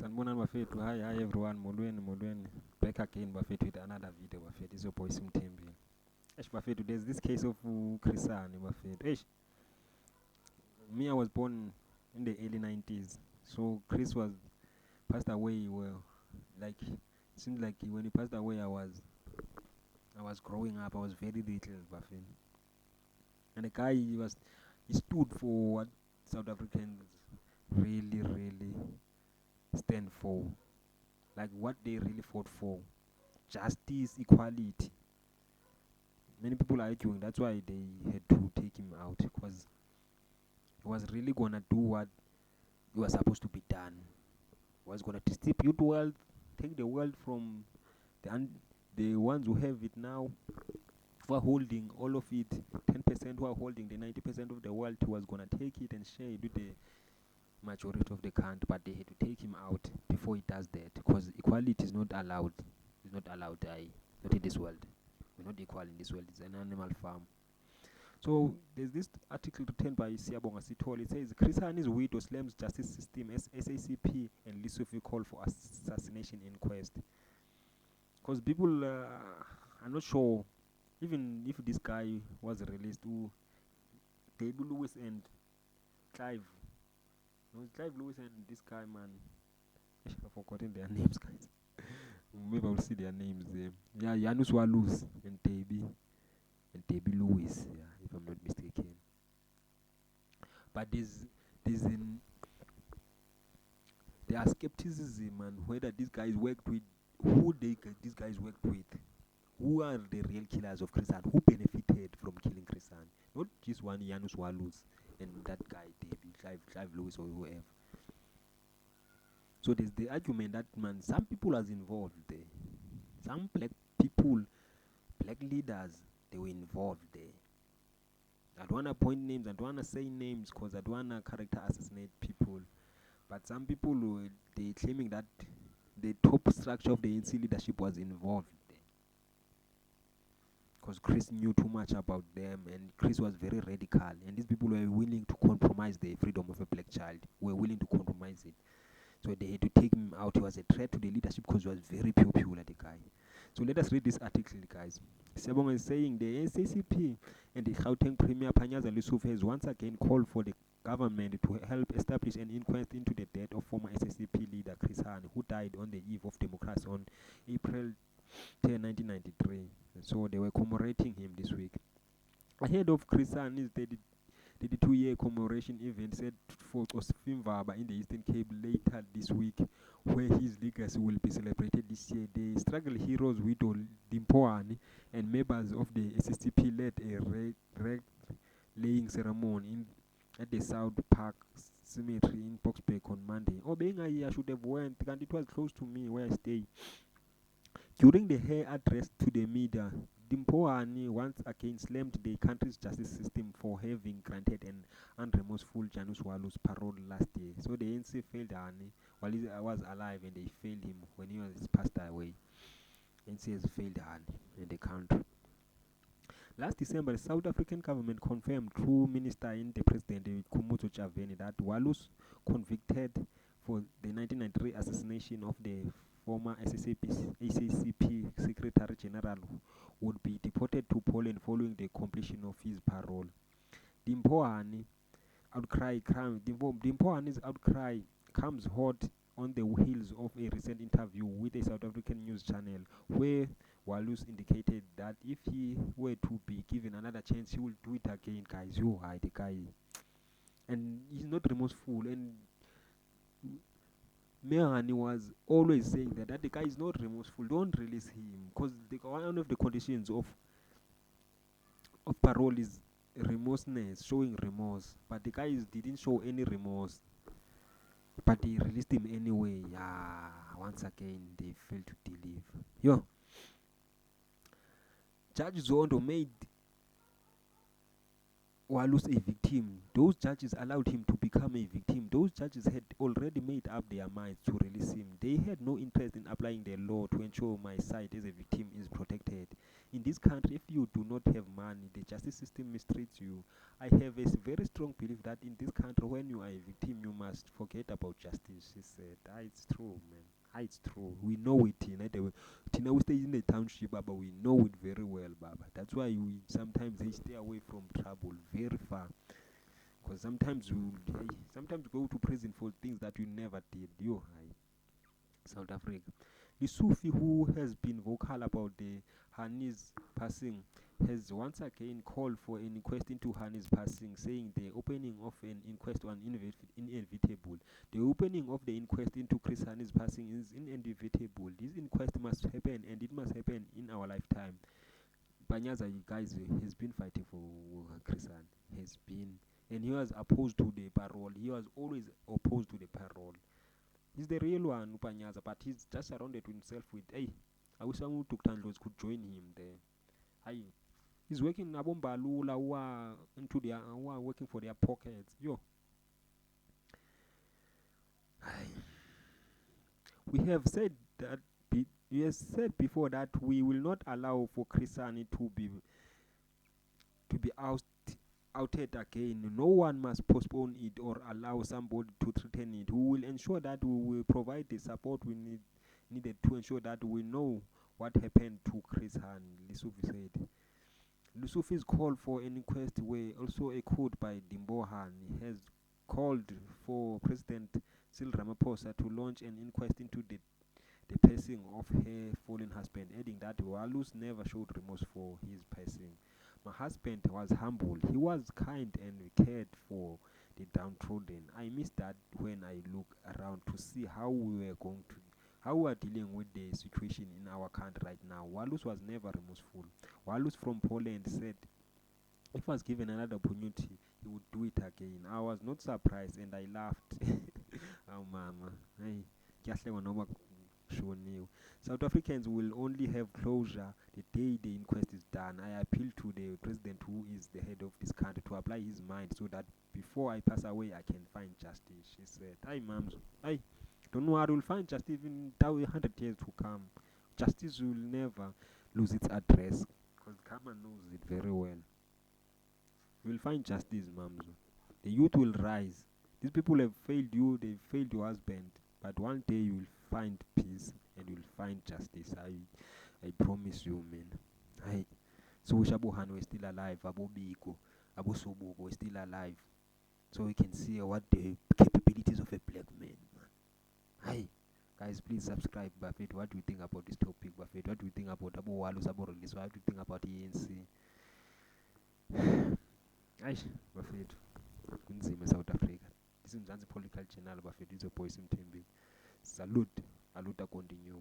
Sanibonani bafethu. Hi everyone. Molweni. Back again bafethu with another video bafethu. It's your boy Simthembile. Bafethu, there's this case of Chris Hani bafethu. Me, I was born in the early 90s. So Chris was passed away. Well, like it seems like when he passed away, I was growing up. I was very little bafethu. And the guy, he stood for what South Africans really stand for, like what they really fought for: justice, equality. Many people are arguing that's why they had to take him out, because he was really gonna do what he was supposed to be done. He was gonna distribute wealth, take the wealth from the ones who have it now, who are holding all of it. 10% who are holding the 90% of the wealth. He was gonna take it and share it with the majority of the country, but they had to take him out before he does that, because equality is not allowed. It's not allowed. Not in this world. We're not equal in this world. It's an animal farm. So there's this article written by Siyabonga Sithole. It says Chris Hani's widow slams justice system as SACP and Lesotho call for assassination inquest. Because people are not sure, even if this guy was released, to David Lewis and Clive. No, Clive Lewis and this guy, man. I've forgotten their names, guys. Maybe I'll see their names there. Yeah, Janus Walus and Debbie Lewis, yeah, if I'm not mistaken. But there are skepticism and whether these guys worked with these guys worked with. Who are the real killers of Chris Hani? Who benefited from killing Chris Hani? Not just one Janus Walus and that guy Debbie, Clive Lewis or whoever. So there's the argument that, man, some people was involved there. Some black people, black leaders, they were involved there. I don't want to point names, I don't want to say names, because I don't want to character assassinate people. But some people, they claiming that the top structure of the ANC leadership was involved there, because Chris knew too much about them, and Chris was very radical, and these people were willing to compromise the freedom of a black child, were willing to compromise it. So they had to take him out. He was a threat to the leadership because he was very popular, the guy. So let us read this article, guys. Siyabonga is saying the SACP and the Gauteng Premier Panyaza Lesufi has once again called for the government to help establish an inquest into the death of former SACP leader Chris Hani, who died on the eve of democracy on April 10, 1993. So they were commemorating him this week. Ahead of Chris Hani's 32-year commemoration event set for Osfimvaba in the Eastern Cape later this week, where his legacy will be celebrated this year. The struggle heroes widow Dimpoani and members of the SSCP led a laying ceremony at the South Park Cemetery in Boksburg on Monday. I should have went, and it was close to me where I stay. During her address to the media, Dimpoani once again slammed the country's justice system for having granted an unremorseful Janus Walus parole last year. So the ANC failed Hani while he was alive, and they failed him when he was passed away. ANC has failed Hani in the country. Last December, the South African government confirmed through Minister in the President Kumuzo Chaveni that Walus, convicted for the 1993 assassination of the former SACP Secretary General, would be deported to Poland following the completion of his parole. Dimpoani's outcry comes hot on the heels of a recent interview with a South African news channel, where Walus indicated that if he were to be given another chance, he will do it again, guys. The guy, and he's not remorseful. And Hani was always saying that the guy is not remorseful. Don't release him, because one of the conditions of parole is remorseness, showing remorse. But the guy didn't show any remorse. But they released him anyway. Once again, they failed to deliver. Judge Zondo made Walus a victim. Those judges allowed him to become a victim. Those judges had already made up their minds to release him. They had no interest in applying the law to ensure my side as a victim is protected. In this country, if you do not have money, the justice system mistreats you. I have a very strong belief that in this country, when you are a victim, you must forget about justice. She said, ah, it's true, man. Ah, it's true. We know it. Tina, we stay in the township, but we know it very well, Baba. That's why we sometimes they stay away from trouble very far. Because sometimes go to prison for things that you never did. Yo, hi, South Africa. The Sufi who has been vocal about the Hani's passing has once again called for an inquest into Hani's passing, saying the opening of an inquest was inevitable. The opening of the inquest into Chris Hani's passing is inevitable. This inquest must happen, and it must happen in our lifetime. Banyaza, you guys, has been fighting for Chris Hani. Has been, and he was opposed to the parole. He was always opposed to the parole. He's the real one, Upanyaza, but he's just surrounded himself with, hey, I wish someone took Tandlos could join him there. Hey, he's working Abombalula who are into their who are working for their pockets. Yo. We have said that we have said before that we will not allow for Chrisani to be outed again. No one must postpone it or allow somebody to threaten it. We will ensure that we will provide the support we needed to ensure that we know what happened to Chris Han, Lisufi said. Lusufi's call for an inquest were also echoed by Dimbohan. He has called for President Cyril Ramaphosa to launch an inquest into the passing of her fallen husband, adding that Walus never showed remorse for his passing. My husband was humble, he was kind and cared for the downtrodden. I miss that when I look around to see how we are dealing with the situation in our country right now. Walus was never remorseful. Walus from Poland said if I was given another opportunity, he would do it again. I was not surprised and I laughed. Oh, mama. Hey, show new. South Africans will only have closure the day the inquest is done. I appeal to the president who is the head of this country to apply his mind so that before I pass away I can find justice. She said, "Hi, ma'am. Hi, don't know I will find justice even 100 years to come. Justice will never lose its address because Karma knows it very well. You will find justice, ma'am. The youth will rise. These people have failed you, they've failed your husband, but one day you will find peace and you will find justice. I promise you, man. I so Shabuhan was still alive, Abu Biko, Abu Sobugo was still alive. So we can see what the capabilities of a black man. Hi. Guys, please subscribe, Buffett. What do you think about this topic, Buffett? What do you think about Abu Walus, Abu Release? What do you think about ENC? Aish, Buffett. Kunzima, South Africa. This is Mzansi Political Channel, Buffett. This is a boy Sim Tembi. Salute. Aluta continue.